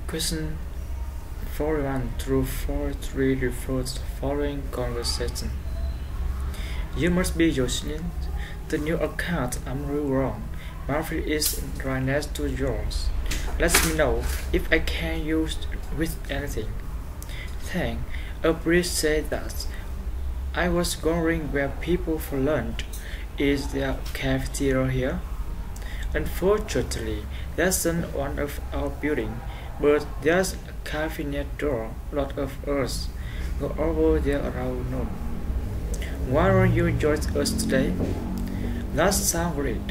Question 41 through 43 refers to the following conversation. You must be Jocelyn. The new account I'm really wrong. My fee is right next to yours. Let me know if I can use with anything. Thanks. Appreciate that. I was wondering where people for lunch. Is there a cafeteria here? Unfortunately, there's not one of our building, but there's a cafe next door. A lot of us go over there around noon. Why don't you join us today? That sounds great.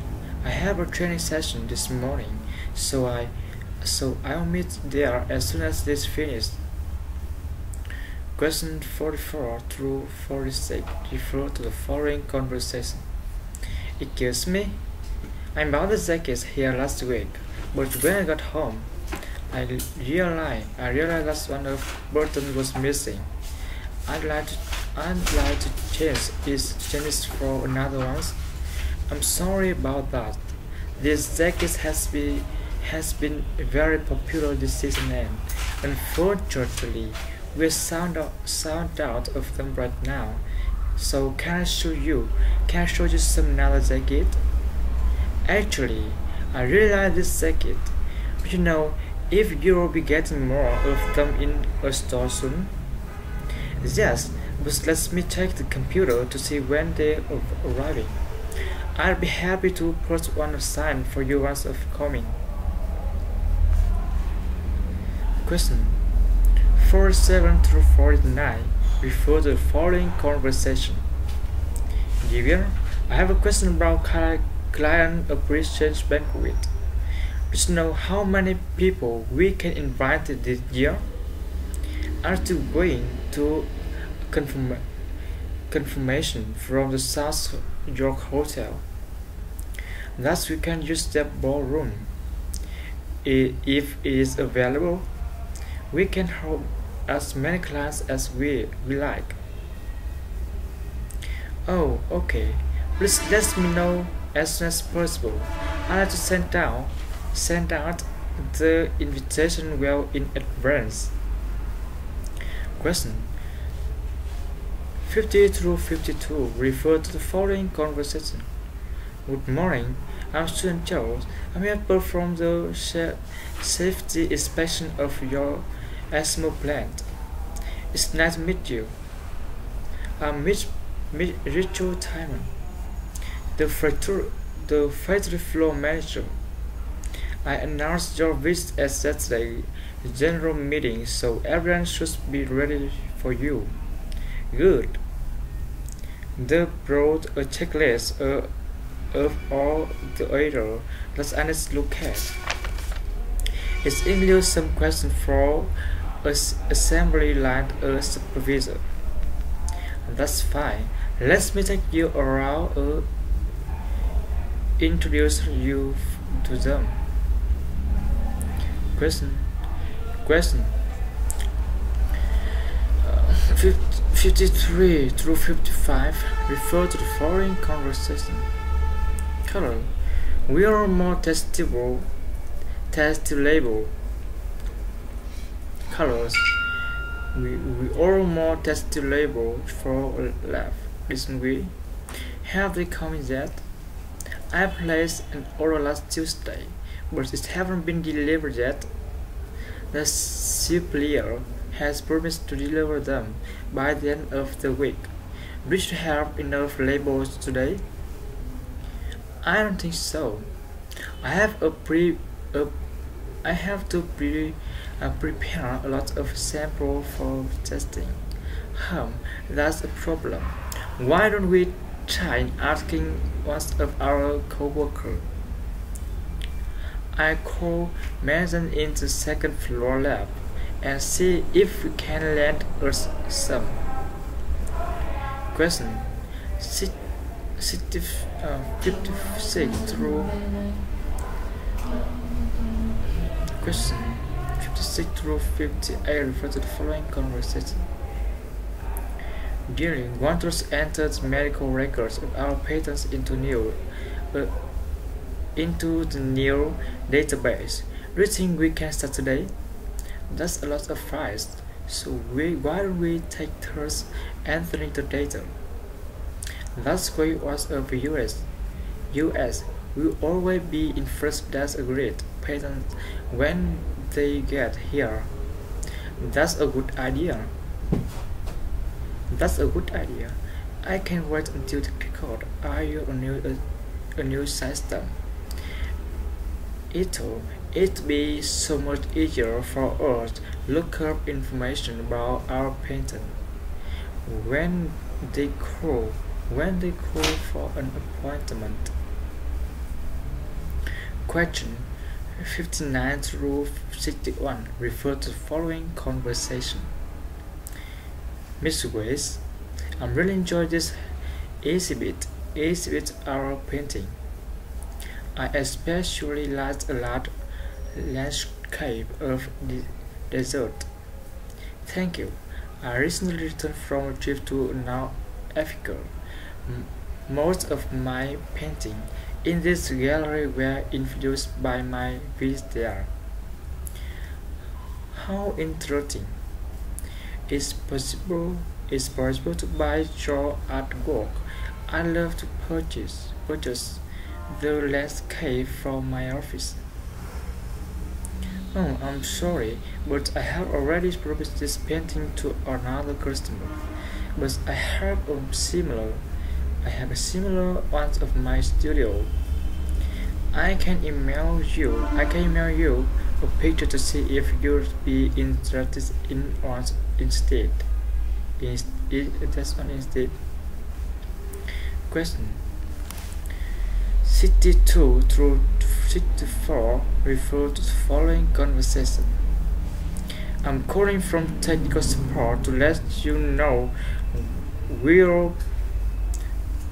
I have a training session this morning, so I'll meet there as soon as this finished. Question 44 through 46 refer to the following conversation. Excuse me? I bought the jacket here last week, but when I got home, I realized that one of buttons was missing. I'd like to change it for another one. I'm sorry about that. This jacket has been very popular this season, and unfortunately, we're sound out of them right now. So can I show you some another jacket? Actually, I really like this jacket. But if you'll be getting more of them in a store soon. Yes, but let me check the computer to see when they're arriving. I'll be happy to put one aside for you once of coming. Question 47 through 49 refer to the following conversation. Vivian, I have a question about client appreciation banquet. Please know how many people we can invite this year. Are you going to confirmation from the South York Hotel? Thus we can use that ballroom. If it is available, we can hold as many clients as we like. Oh, okay. Please let me know as soon as possible. I like to send out the invitation well in advance. Question 50 through 52 refer to the following conversation. Good morning, I'm student Charles. I'm here to perform the safety inspection of your asthma plant. It's nice to meet you. I'm Richard Timon, the factory floor manager. I announced your visit at Saturday's general meeting, so everyone should be ready for you. Good. They brought a checklist of all the items that I need to look at. It includes some questions for assembly line supervisor. That's fine. Let me take you around introduce you to them. Question 53 through 55 refer to the following conversation. Hello, we are more testable colors. We are more testable for lab, isn't we? Have they come in yet? I placed an order last Tuesday, but it haven't been delivered yet. The supplier has promised to deliver them by the end of the week. Do you have enough labels today? I don't think so. I have to prepare a lot of samples for testing. That's a problem. Why don't we try asking one of our co-workers? I call Mason in the second floor lab and see if we can lend us some. Question 56 through Question 56 through 58 refer to the following conversation. During one to enter the medical records of our patients into the new database. Do you think we can start today? That's a lot of files. So why don't we take turns entering the data? That's why was of US will always be in first. That's a great pattern when they get here. That's a good idea. That's a good idea. I can wait until the record. Are you a new system? It'd be so much easier for us to look up information about our painting when they call for an appointment. Question 59 through 61 refer to the following conversation. Miss Grace, I really enjoyed this exhibit our painting. I especially liked a large landscape of the desert. Thank you. I recently returned from a trip to North Africa. Most of my paintings in this gallery were influenced by my visit there. How interesting! It's possible to buy your artwork. I love to purchase the landscape from my office. Oh, I'm sorry, but I have already promised this painting to another customer. But I have a similar one of my studio. I can email you a picture to see if you'd be interested in one instead. That's one instead. Question 62 through 64 refer to the following conversation. I'm calling from technical support to let you know we're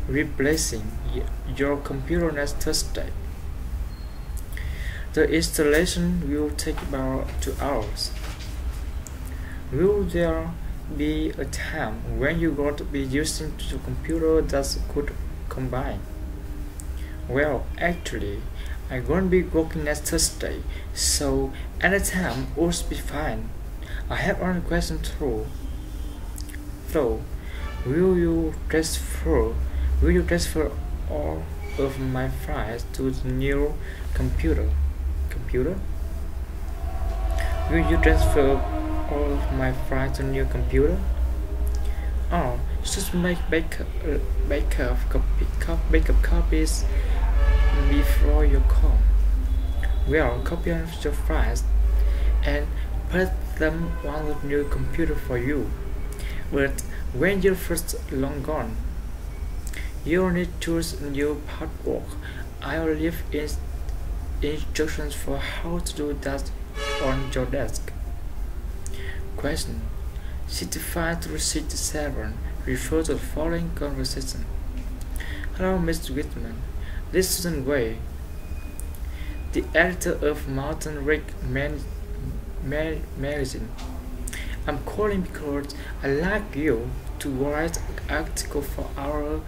replacing your computer next Thursday. The installation will take about 2 hours. Will there be a time when you're going to be using the computer that could combine? Well, actually, I'm going to be working next Thursday, so anytime would be fine. I have one question though. Will you transfer all of my files to the new computer? Will you transfer all of my files to the new computer? Oh, just make backup copies before you come. Well, copy your files and put them on the new computer for you. But when you're first long gone, you'll need to choose new artwork. I'll leave instructions for how to do that on your desk. Question 65 to 67 refer to the following conversation. Hello, Mr. Whitman. This is Susan Way, the editor of Mountain Ridge magazine. I'm calling because I'd like you to write an article for our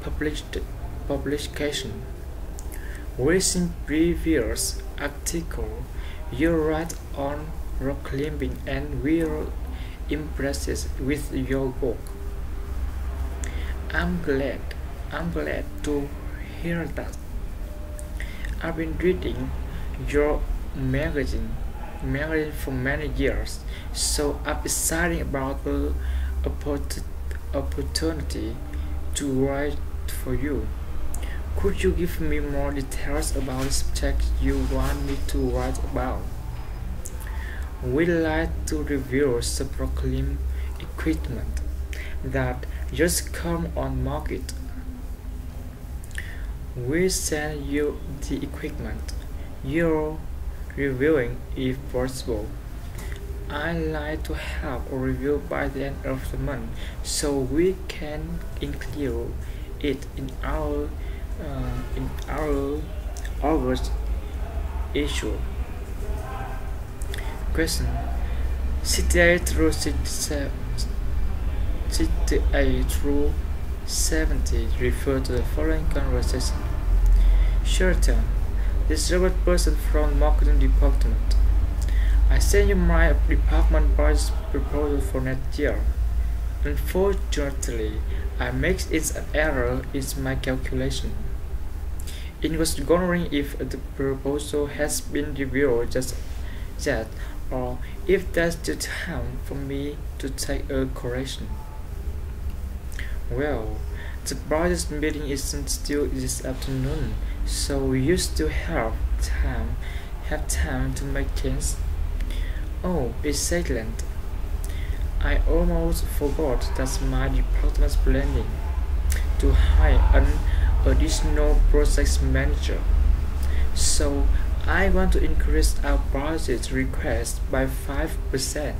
publication. Recent previous article you write on rock climbing and we're impressed with your work. I'm glad to hear that. I've been reading your magazine for many years, so I'm excited about the opportunity to write for you. Could you give me more details about the subject you want me to write about? We'd like to review some Proclaim equipment that just come on market. We send you the equipment you're reviewing if possible. I'd like to have a review by the end of the month so we can include it in our August issue. Question 68 through 68 through 70 refer to the following conversation. Shelton, this Robert person from marketing department. I sent you my department budget proposal for next year. Unfortunately, I made an error in my calculation. It was wondering if the proposal has been reviewed just yet, or if there's still time for me to take a correction. Well, the budget meeting isn't still this afternoon, so you still have time to make changes. Oh, excellent. I almost forgot that my department's planning to hire an additional project manager. So I want to increase our budget request by 5%.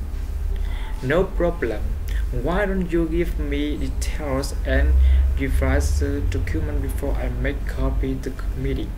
No problem. Why don't you give me details and revise the document before I make copy the meeting?